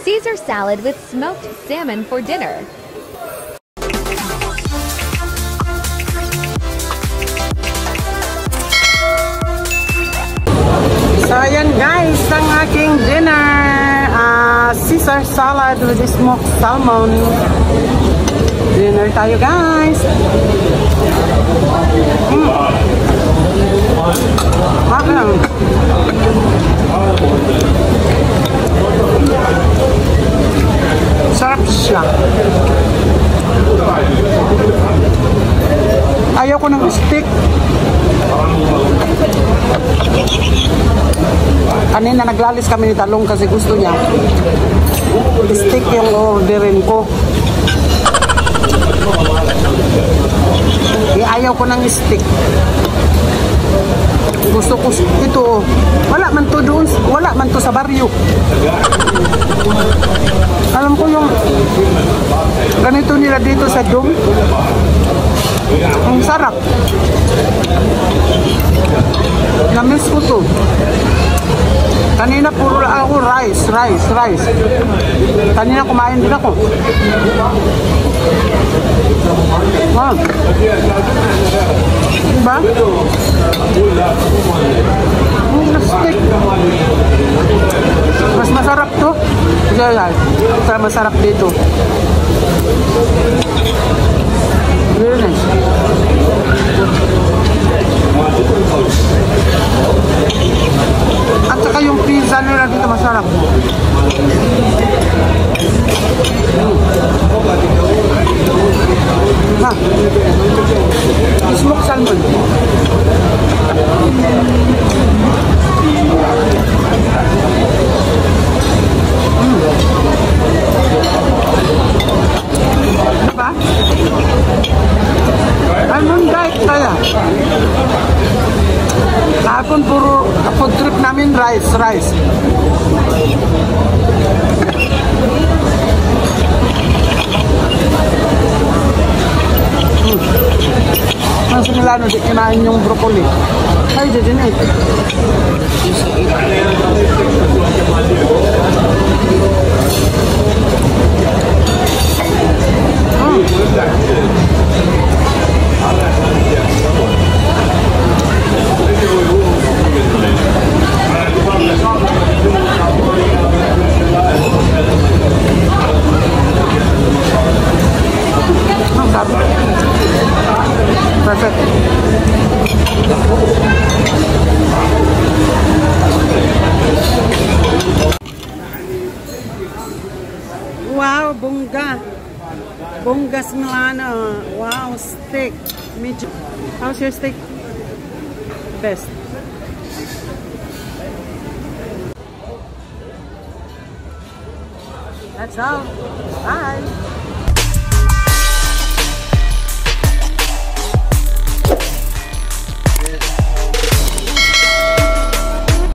Caesar salad with smoked salmon for dinner. So ayan guys, ang aking dinner, Caesar salad with smoked salmon. Dinner tayo guys. Sarap siya. Ayaw ko ng steak. Kanina naglalis kami ni Talong kasi gusto niya steak yung orderin ko. Ayaw ko ng steak. Gusto ko ito. Wala man to doon. Wala man to sa baryo. Alam ko yung ganito nila dito sa Dome. Ang sarap. Namiss ko to. Kanina puro ako rice. Kanina kumain din ako. Wow. Diba? Steak. Mas masarap to. Mas masarap dito. Very nice. At saka yung pizza nila dito masarap. Smoked salmon. Diba? Almond diet kaya. Kahapon puro food trip namin rice. Mas Milano di kinain yung broccoli. Ay, dyan eh. Perfect. Wow, Bongga's Milano. Wow, steak. How's your steak? Best. That's all. Bye.